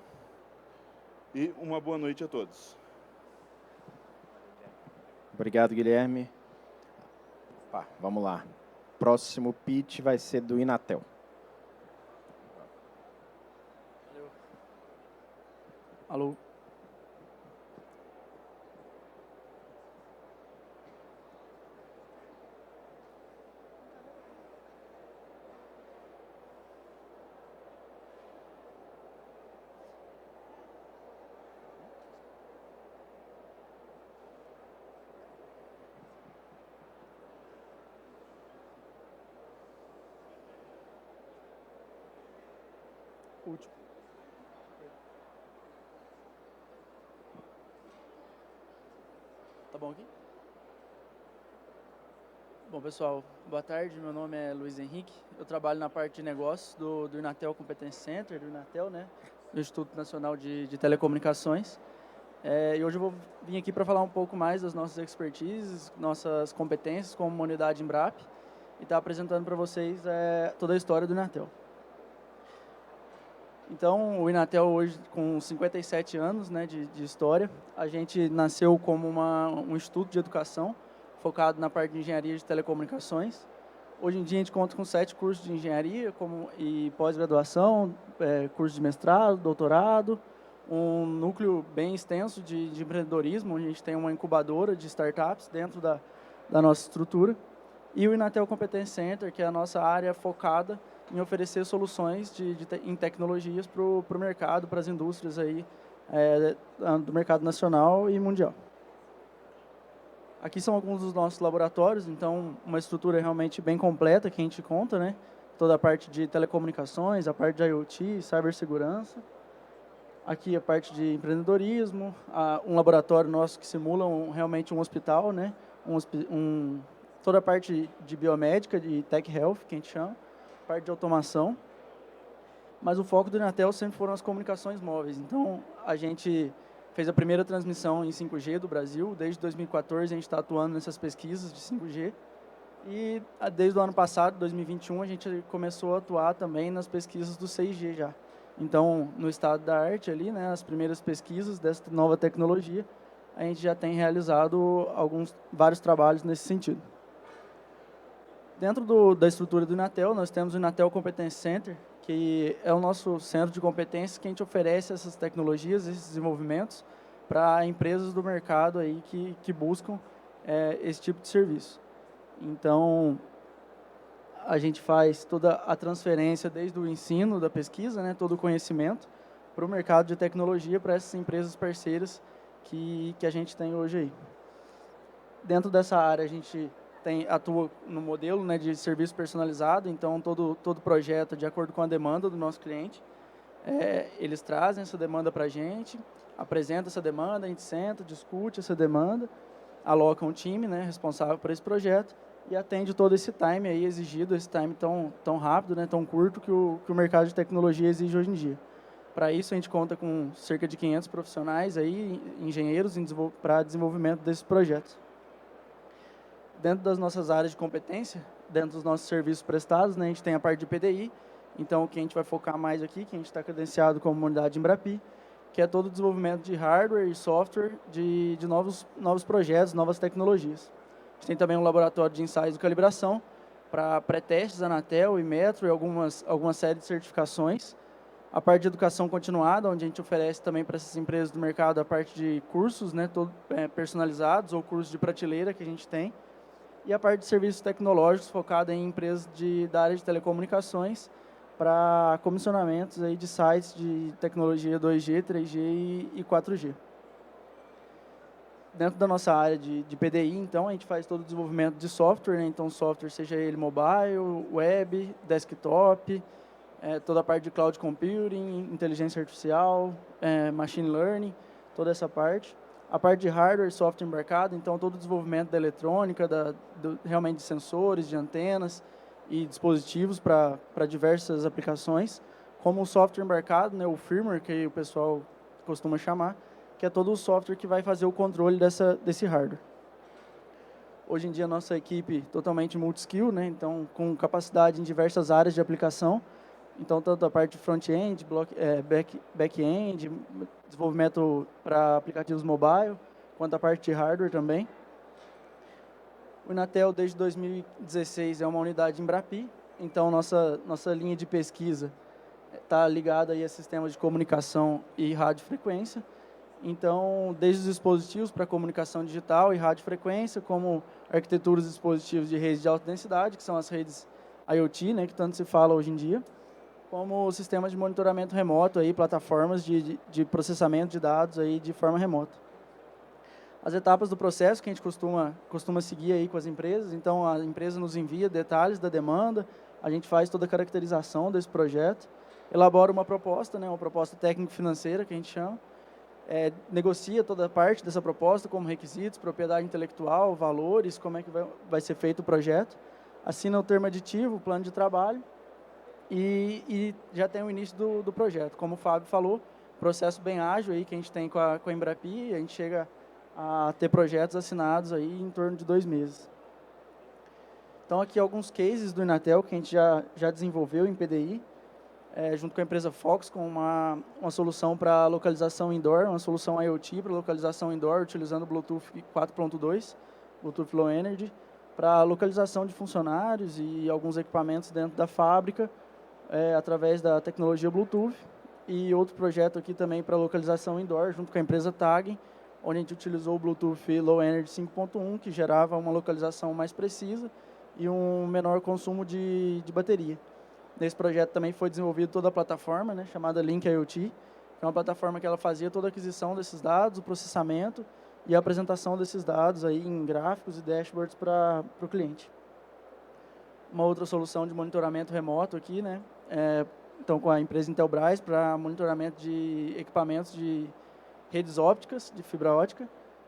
e uma boa noite a todos. Obrigado, Guilherme. Vamos lá. Próximo pitch vai ser do Inatel. Alô? Último. Tá bom aqui? Bom, pessoal, boa tarde. Meu nome é Luiz Henrique. Eu trabalho na parte de negócios do Inatel Competence Center, do Inatel, do Instituto Nacional de Telecomunicações. E hoje eu vou vir aqui para falar um pouco mais das nossas expertises, nossas competências como uma unidade Embrap e estar apresentando para vocês toda a história do Inatel. Então, o Inatel hoje, com 57 anos de história, a gente nasceu como um instituto de educação focado na parte de engenharia de telecomunicações. Hoje em dia, a gente conta com 7 cursos de engenharia e pós-graduação, curso de mestrado, doutorado, um núcleo bem extenso de empreendedorismo, onde a gente tem uma incubadora de startups dentro da nossa estrutura, e o Inatel Competence Center, que é a nossa área focada em oferecer soluções em tecnologias para o mercado, para as indústrias aí, do mercado nacional e mundial. Aqui são alguns dos nossos laboratórios, então uma estrutura realmente bem completa que a gente conta, toda a parte de telecomunicações, a parte de IoT, cibersegurança. Aqui a parte de empreendedorismo, um laboratório nosso que simula realmente um hospital, né? Toda a parte de biomédica, de tech health, que a gente chama, parte de automação. Mas o foco do Inatel sempre foram as comunicações móveis. Então, a gente fez a primeira transmissão em 5G do Brasil. Desde 2014, a gente está atuando nessas pesquisas de 5G. E desde o ano passado, 2021, a gente começou a atuar também nas pesquisas do 6G já. Então, no estado da arte ali, né, as primeiras pesquisas dessa nova tecnologia, a gente já tem realizado vários trabalhos nesse sentido. Dentro da estrutura do Inatel, nós temos o Inatel Competence Center, que é o nosso centro de competências que a gente oferece essas tecnologias, esses desenvolvimentos para empresas do mercado aí que buscam esse tipo de serviço. Então, a gente faz toda a transferência desde o ensino, da pesquisa, né, todo o conhecimento para o mercado de tecnologia, para essas empresas parceiras que a gente tem hoje aí. Dentro dessa área, a gente atua no modelo, né, de serviço personalizado, então todo projeto de acordo com a demanda do nosso cliente. Eles trazem essa demanda para a gente, apresentam essa demanda, a gente senta, discute essa demanda, aloca um time, né, responsável por esse projeto e atende todo esse time aí exigido, esse time tão rápido, né, tão curto que o mercado de tecnologia exige hoje em dia. Para isso, a gente conta com cerca de 500 profissionais, aí, engenheiros para desenvolvimento desses projetos. Dentro das nossas áreas de competência, dentro dos nossos serviços prestados, né, a gente tem a parte de PDI, então o que a gente vai focar mais aqui, que a gente está credenciado como unidade Embrapi, que é todo o desenvolvimento de hardware e software de novos projetos, novas tecnologias. A gente tem também um laboratório de ensaios e calibração para pré-testes, Anatel e Metro e alguma série de certificações. A parte de educação continuada, onde a gente oferece também para essas empresas do mercado a parte de cursos, né, personalizados ou cursos de prateleira que a gente tem. E a parte de serviços tecnológicos focada em empresas da área de telecomunicações para comissionamentos aí de sites de tecnologia 2G, 3G e 4G. Dentro da nossa área de PDI, então, a gente faz todo o desenvolvimento de software, né? Então, software seja ele mobile, web, desktop, toda a parte de cloud computing, inteligência artificial, machine learning, toda essa parte. A parte de hardware e software embarcado, então todo o desenvolvimento da eletrônica, realmente de sensores, de antenas e dispositivos para diversas aplicações, como o software embarcado, né, o firmware, que o pessoal costuma chamar, que é todo o software que vai fazer o controle desse hardware. Hoje em dia, a nossa equipe totalmente multi-skill, né, então com capacidade em diversas áreas de aplicação, então tanto a parte de front-end, back-end, desenvolvimento para aplicativos mobile, quanto a parte de hardware também. O Inatel, desde 2016, é uma unidade Embrapi, então nossa linha de pesquisa está ligada aí a sistemas de comunicação e radiofrequência. Então, desde os dispositivos para comunicação digital e radiofrequência, como arquiteturas de dispositivos de redes de alta densidade, que são as redes IoT, né, que tanto se fala hoje em dia, como sistemas de monitoramento remoto, aí, plataformas de processamento de dados aí de forma remota. As etapas do processo que a gente costuma seguir aí com as empresas, então a empresa nos envia detalhes da demanda, a gente faz toda a caracterização desse projeto, elabora uma proposta, né, uma proposta técnico-financeira que a gente chama, negocia toda a parte dessa proposta, como requisitos, propriedade intelectual, valores, como é que vai ser feito o projeto, assina o termo aditivo, o plano de trabalho, e já tem o início do projeto. Como o Fábio falou, processo bem ágil aí que a gente tem com a Embrapi, a gente chega a ter projetos assinados aí em torno de 2 meses. Então, aqui alguns cases do Inatel que a gente já desenvolveu em PDI, junto com a empresa Fox, com uma solução para localização indoor, uma solução IoT para localização indoor, utilizando Bluetooth 4.2, Bluetooth Low Energy, para localização de funcionários e alguns equipamentos dentro da fábrica, através da tecnologia Bluetooth. E outro projeto aqui também para localização indoor, junto com a empresa TAG, onde a gente utilizou o Bluetooth Low Energy 5.1, que gerava uma localização mais precisa e um menor consumo de bateria. Nesse projeto também foi desenvolvida toda a plataforma, né, chamada Link IoT, que é uma plataforma que ela fazia toda a aquisição desses dados, o processamento e a apresentação desses dados aí em gráficos e dashboards para o cliente. uma outra solução de monitoramento remoto aqui, né? Então, com a empresa Intelbras, para monitoramento de equipamentos de redes ópticas, de fibra óptica.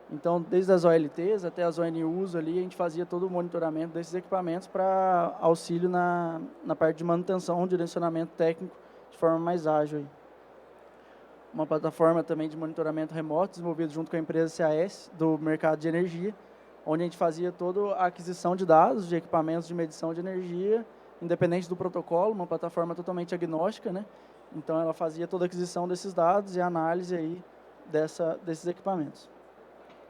Então, desde as OLTs até as ONUs ali, a gente fazia todo o monitoramento desses equipamentos para auxílio na parte de manutenção, direcionamento técnico de forma mais ágil. Uma plataforma também de monitoramento remoto, desenvolvida junto com a empresa CAS, do mercado de energia, onde a gente fazia toda a aquisição de dados, de equipamentos de medição de energia, independente do protocolo, uma plataforma totalmente agnóstica, né? Então, ela fazia toda a aquisição desses dados e a análise aí desses equipamentos.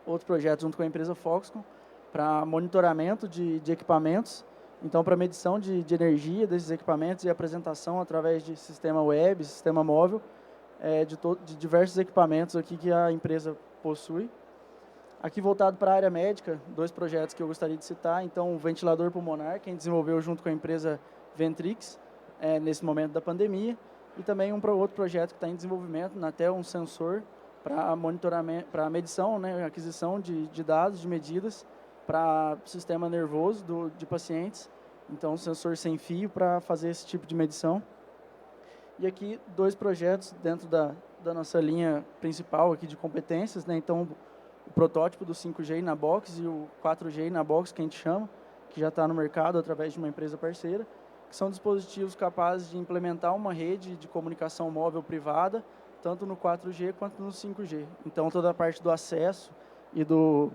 Outro projeto junto com a empresa Foxconn, para monitoramento de equipamentos, então, para medição de energia desses equipamentos e apresentação através de sistema web, sistema móvel, de diversos equipamentos aqui que a empresa possui. Aqui voltado para a área médica, 2 projetos que eu gostaria de citar. Então, o ventilador pulmonar, que a gente desenvolveu junto com a empresa Ventrix, nesse momento da pandemia. E também outro projeto que está em desenvolvimento, até um sensor para monitoramento, para medição, né, aquisição de dados, de medidas para o sistema nervoso de pacientes. Então, um sensor sem fio para fazer esse tipo de medição. E aqui, 2 projetos dentro da nossa linha principal aqui de competências, né? Então, o protótipo do 5G na box e o 4G na box, que a gente chama, que já está no mercado através de uma empresa parceira, que são dispositivos capazes de implementar uma rede de comunicação móvel privada, tanto no 4G quanto no 5G. Então, toda a parte do acesso e do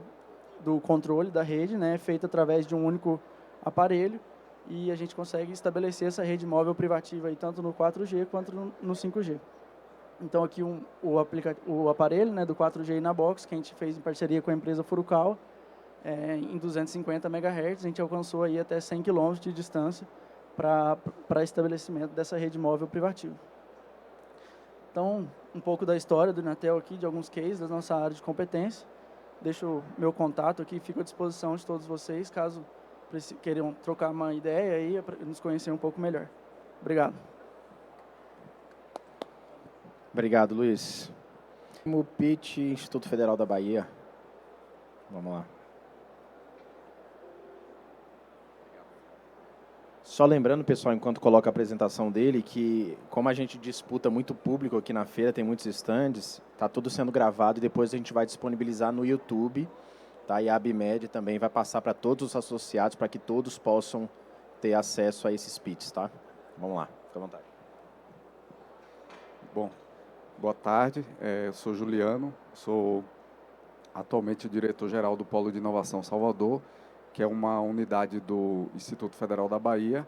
controle da rede, né, é feita através de um único aparelho, e a gente consegue estabelecer essa rede móvel privativa aí, tanto no 4G quanto no 5G. Então, aqui o aparelho, né, do 4G na box, que a gente fez em parceria com a empresa Furukawa, em 250 MHz, a gente alcançou aí até 100 km de distância para estabelecimento dessa rede móvel privativa. Então, um pouco da história do Inatel aqui, de alguns cases da nossa área de competência. Deixo o meu contato aqui, fico à disposição de todos vocês, caso queiram trocar uma ideia aí, para nos conhecer um pouco melhor. Obrigado. Obrigado, Luiz. O pitch Instituto Federal da Bahia. Vamos lá. Só lembrando, pessoal, enquanto coloca a apresentação dele, que como a gente disputa muito público aqui na feira, tem muitos stands, está tudo sendo gravado e depois a gente vai disponibilizar no YouTube, tá? E a ABMed também vai passar para todos os associados, para que todos possam ter acesso a esses pitches, tá? Vamos lá, fica à vontade. Bom, boa tarde, eu sou Juliano, sou atualmente diretor-geral do Polo de Inovação Salvador, que é uma unidade do Instituto Federal da Bahia,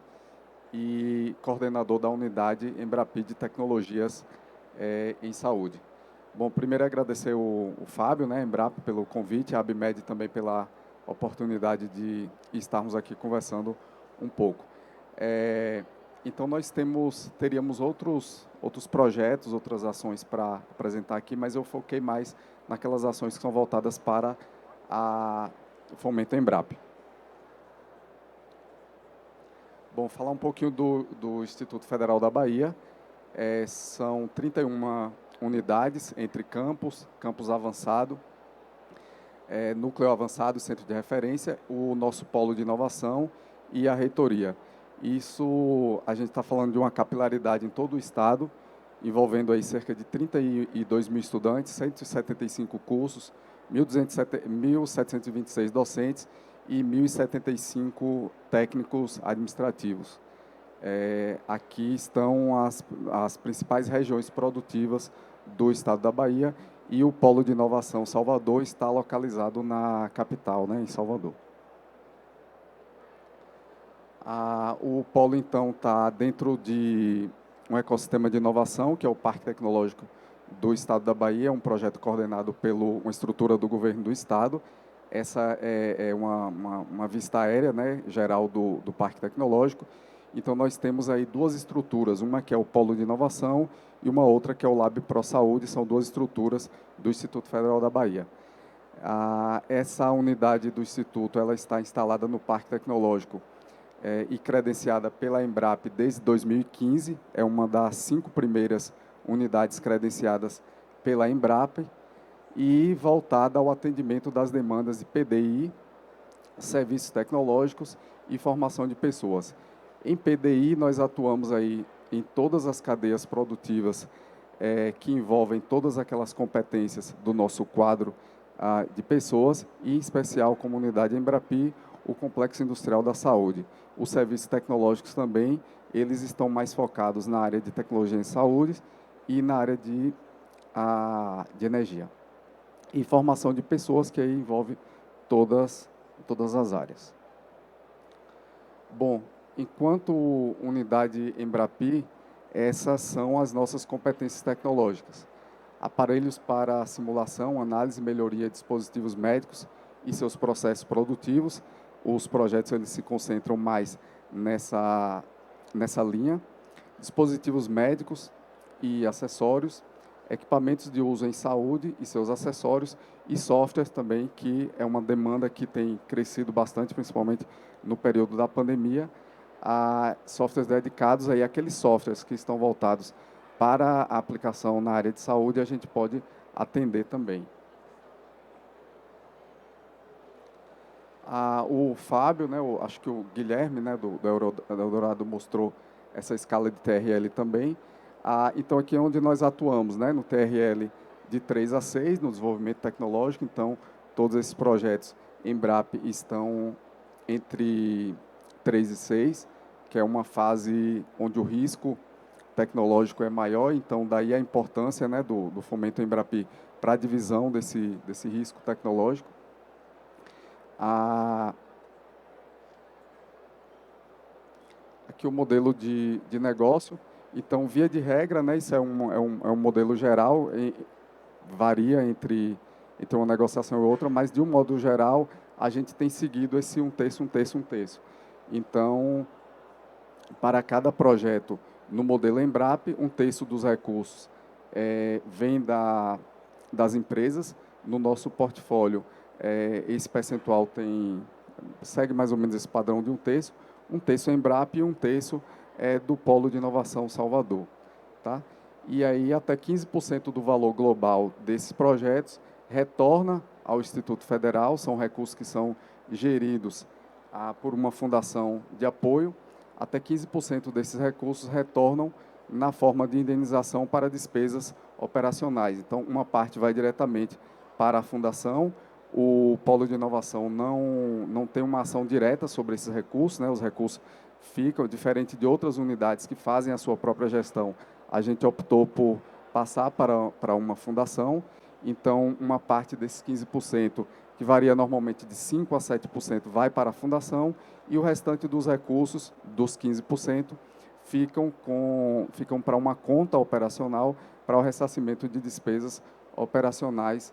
e coordenador da unidade Embrapi de Tecnologias em Saúde. Bom, primeiro agradecer o Fábio, né, Embrapi, pelo convite, a ABMed também pela oportunidade de estarmos aqui conversando um pouco. Então, nós teríamos outros projetos, outras ações para apresentar aqui, mas eu foquei mais naquelas ações que são voltadas para o Fomento Embrapi. Bom, falar um pouquinho do Instituto Federal da Bahia. São 31 unidades entre campus avançado, núcleo avançado, centro de referência, o nosso polo de inovação e a reitoria. Isso, a gente está falando de uma capilaridade em todo o estado, envolvendo aí cerca de 32 mil estudantes, 175 cursos, 1.726 docentes e 1.075 técnicos administrativos. Aqui estão as principais regiões produtivas do estado da Bahia, e o Polo de Inovação Salvador está localizado na capital, né, em Salvador. O Polo, então, está dentro de um ecossistema de inovação, que é o Parque Tecnológico do Estado da Bahia, um projeto coordenado por uma estrutura do governo do Estado. Essa é uma vista aérea, né, geral do Parque Tecnológico. Então, nós temos aí 2 estruturas, uma que é o Polo de Inovação e uma outra que é o Lab Pro Saúde, são 2 estruturas do Instituto Federal da Bahia. Essa unidade do Instituto, ela está instalada no Parque Tecnológico e credenciada pela Embrapi desde 2015, é uma das 5 primeiras unidades credenciadas pela Embrapi, e voltada ao atendimento das demandas de PDI, serviços tecnológicos e formação de pessoas. Em PDI, nós atuamos aí em todas as cadeias produtivas que envolvem todas aquelas competências do nosso quadro de pessoas, e em especial comunidade Embrapi, o Complexo Industrial da Saúde. Os serviços tecnológicos também, eles estão mais focados na área de tecnologia em saúde e na área de energia. E formação de pessoas, que aí envolve todas as áreas. Bom, enquanto unidade Embrapi, essas são as nossas competências tecnológicas. Aparelhos para simulação, análise e melhoria de dispositivos médicos e seus processos produtivos. Os projetos eles se concentram mais nessa linha. Dispositivos médicos e acessórios, equipamentos de uso em saúde e seus acessórios, e software também, que é uma demanda que tem crescido bastante, principalmente no período da pandemia. Softwares dedicados aí àqueles softwares que estão voltados para a aplicação na área de saúde, a gente pode atender também. O Fábio, né, acho que o Guilherme, né, do Eldorado, mostrou essa escala de TRL também. Então, aqui é onde nós atuamos, né, no TRL de 3 a 6, no desenvolvimento tecnológico. Então, todos esses projetos Embrap estão entre 3 e 6, que é uma fase onde o risco tecnológico é maior. Então, daí a importância, né, do fomento Embrapi para a divisão desse risco tecnológico. Aqui o modelo de negócio. Então, via de regra, né, isso é um modelo geral, varia entre uma negociação e outra, mas, de um modo geral, a gente tem seguido esse 1/3, 1/3, 1/3. Então, para cada projeto no modelo Embrap, 1/3 dos recursos vem das empresas. No nosso portfólio, esse percentual segue mais ou menos esse padrão de 1/3. 1/3 Embrap e 1/3 do Polo de Inovação Salvador. Tá? E aí, até 15% do valor global desses projetos retorna ao Instituto Federal. São recursos que são geridos por uma fundação de apoio. Até 15% desses recursos retornam na forma de indenização para despesas operacionais. Então, uma parte vai diretamente para a fundação. O Polo de Inovação não tem uma ação direta sobre esses recursos, né? Os recursos ficam, diferente de outras unidades que fazem a sua própria gestão. A gente optou por passar para uma fundação. Então, uma parte desses 15%, que varia normalmente de 5% a 7%, vai para a fundação, e o restante dos recursos, dos 15%, ficam para uma conta operacional para o ressarcimento de despesas operacionais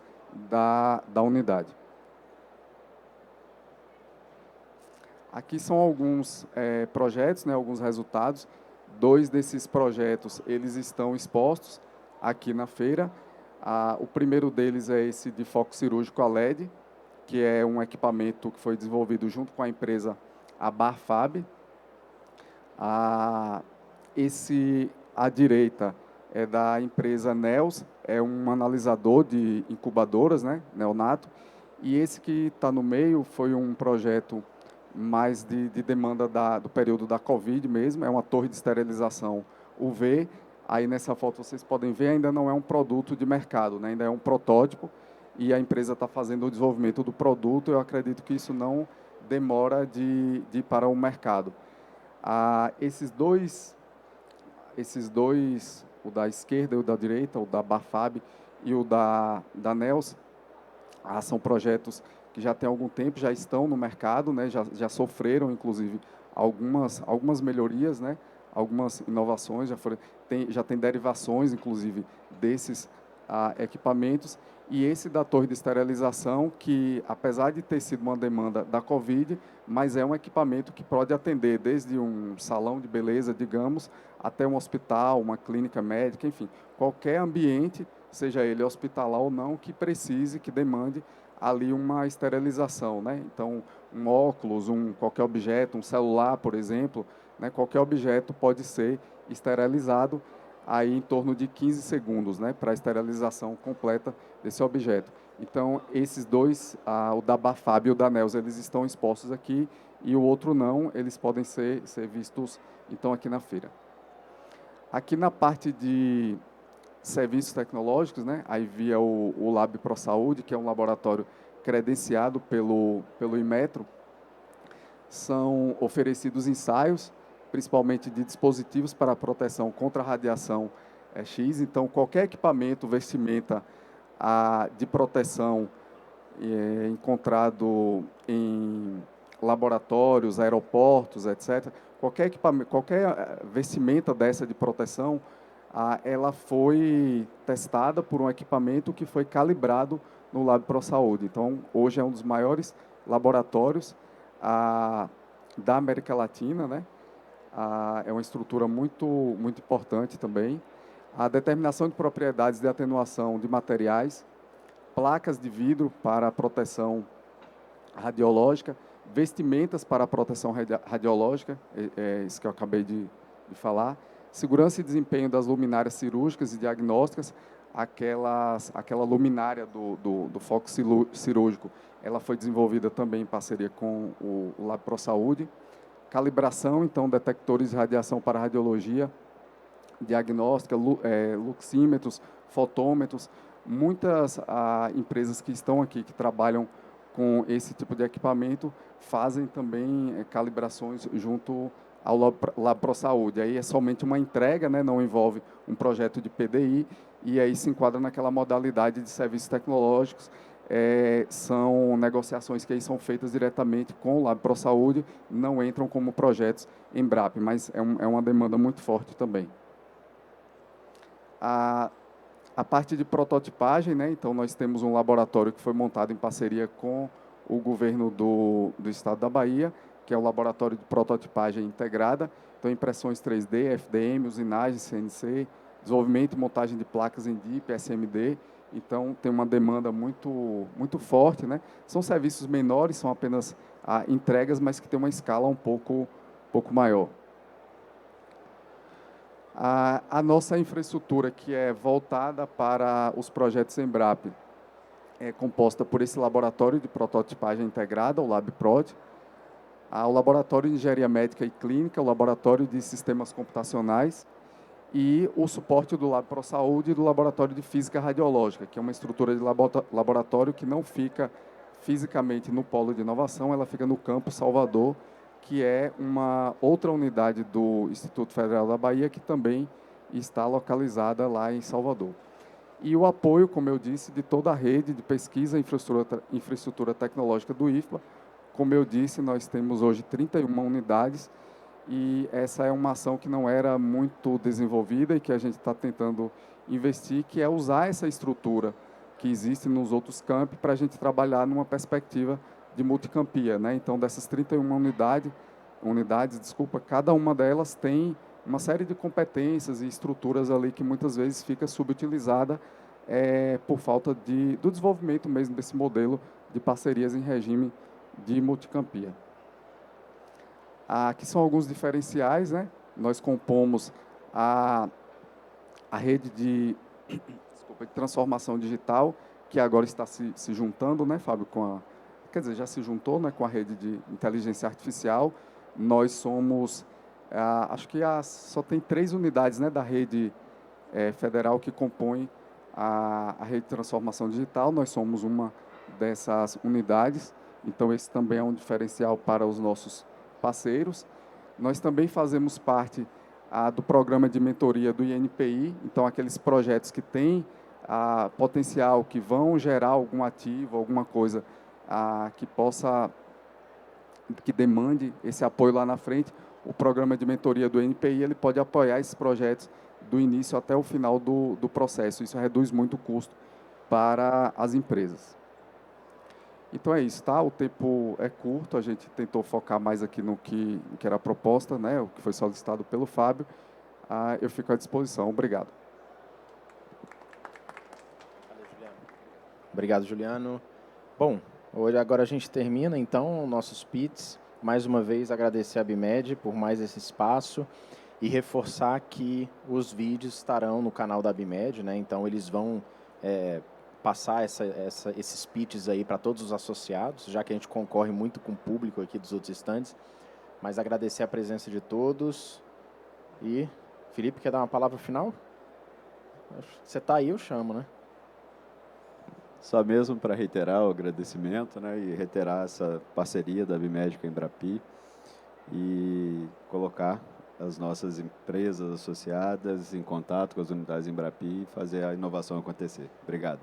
da unidade. Aqui são alguns projetos, né, alguns resultados. 2 desses projetos eles estão expostos aqui na feira. O primeiro deles é esse de foco cirúrgico a LED, que é um equipamento que foi desenvolvido junto com a empresa Barfab. Esse à direita é da empresa NEOS, é um analisador de incubadoras, né, neonato. E esse que está no meio foi um projeto mais de demanda do período da Covid mesmo. É uma torre de esterilização UV. Aí nessa foto vocês podem ver, ainda não é um produto de mercado, né, ainda é um protótipo, e a empresa está fazendo o desenvolvimento do produto. Eu acredito que isso não demora de ir para o mercado. Esses dois, o da esquerda e o da direita, o da Barfab e o da NEOS, são projetos que já têm algum tempo, já estão no mercado, né, já sofreram, inclusive, algumas melhorias, né, algumas inovações, já tem derivações, inclusive, desses equipamentos. E esse da torre de esterilização, que, apesar de ter sido uma demanda da Covid, mas é um equipamento que pode atender desde um salão de beleza, digamos, até um hospital, uma clínica médica, enfim, qualquer ambiente, seja ele hospitalar ou não, que precise, que demande ali uma esterilização, né? Então, um óculos, qualquer objeto, um celular, por exemplo, né? Qualquer objeto pode ser esterilizado aí em torno de 15 segundos, né? Para a esterilização completa desse objeto. Então, esses dois, o da Barfab e o da NEOS, eles estão expostos aqui, e o outro não, eles podem ser vistos, então, aqui na feira. Aqui na parte de serviços tecnológicos, né, aí via o Lab ProSaúde, que é um laboratório credenciado pelo Inmetro. São oferecidos ensaios, principalmente de dispositivos para proteção contra a radiação X. Então, qualquer equipamento, vestimenta de proteção encontrado em laboratórios, aeroportos, etc. Qualquer equipamento, qualquer vestimenta dessa de proteção, ela foi testada por um equipamento que foi calibrado no Lab ProSaúde. Então, hoje é um dos maiores laboratórios da América Latina, né? É uma estrutura muito importante também. A determinação de propriedades de atenuação de materiais, placas de vidro para proteção radiológica, vestimentas para proteção radiológica, isso que eu acabei de falar, segurança e desempenho das luminárias cirúrgicas e diagnósticas, aquela luminária do foco cirúrgico, ela foi desenvolvida também em parceria com o Lab ProSaúde. Calibração, então, detectores de radiação para radiologia, diagnóstica, luxímetros, fotômetros. Muitas empresas que estão aqui, que trabalham com esse tipo de equipamento, fazem também calibrações junto ao Lab ProSaúde. Aí é somente uma entrega, né, não envolve um projeto de PDI, e aí se enquadra naquela modalidade de serviços tecnológicos. São negociações que aí são feitas diretamente com o Lab ProSaúde, não entram como projetos Embrapa, mas é uma demanda muito forte também. A parte de prototipagem, né, então nós temos um laboratório que foi montado em parceria com o governo do estado da Bahia, que é o Laboratório de Prototipagem Integrada, então impressões 3D, FDM, usinagem, CNC, desenvolvimento e montagem de placas em DIP, SMD. Então, tem uma demanda muito forte, né? São serviços menores, são apenas entregas, mas que tem uma escala um pouco maior. A nossa infraestrutura, que é voltada para os projetos Embrapa, é composta por esse laboratório de prototipagem integrada, o LabProd, o laboratório de engenharia médica e clínica, o laboratório de sistemas computacionais, e o suporte do Lab ProSaúde e do Laboratório de Física Radiológica, que é uma estrutura de laboratório que não fica fisicamente no polo de inovação, ela fica no Campus Salvador, que é uma outra unidade do Instituto Federal da Bahia, que também está localizada lá em Salvador. E o apoio, como eu disse, de toda a rede de pesquisa e infraestrutura tecnológica do IFBA. Como eu disse, nós temos hoje 31 unidades, e essa é uma ação que não era muito desenvolvida e que a gente está tentando investir, que é usar essa estrutura que existe nos outros campi para a gente trabalhar numa perspectiva de multicampia, né? Então, dessas 31 unidades, cada uma delas tem uma série de competências e estruturas ali que muitas vezes fica subutilizada por falta do desenvolvimento mesmo desse modelo de parcerias em regime de multicampia. Aqui são alguns diferenciais, né? Nós compomos a rede de transformação digital, que agora está se juntando, né, Fábio, quer dizer, já se juntou, né, com a rede de inteligência artificial. Nós somos, acho que só tem 3 unidades, né, da rede federal que compõem a rede de transformação digital. Nós somos uma dessas unidades, então esse também é um diferencial para os nossos parceiros. Nós também fazemos parte do programa de mentoria do INPI, então aqueles projetos que têm potencial, que vão gerar algum ativo, alguma coisa que demande esse apoio lá na frente, o programa de mentoria do INPI, ele pode apoiar esses projetos do início até o final do processo. Isso reduz muito o custo para as empresas. Então é isso, tá? O tempo é curto, a gente tentou focar mais aqui no que era a proposta, né? O que foi solicitado pelo Fábio. Eu fico à disposição. Obrigado. Obrigado, Juliano. Bom, agora a gente termina, então, nossos pits. Mais uma vez, agradecer a Abimed por mais esse espaço e reforçar que os vídeos estarão no canal da Abimed, né? Então, eles vão passar esses pitches aí para todos os associados, já que a gente concorre muito com o público aqui dos outros stands. Mas agradecer a presença de todos. E, Felipe, quer dar uma palavra final? Você está aí, eu chamo, né? Só mesmo para reiterar o agradecimento, né, e reiterar essa parceria da Abimed com a Embrapi e colocar as nossas empresas associadas em contato com as unidades Embrapi e fazer a inovação acontecer. Obrigado.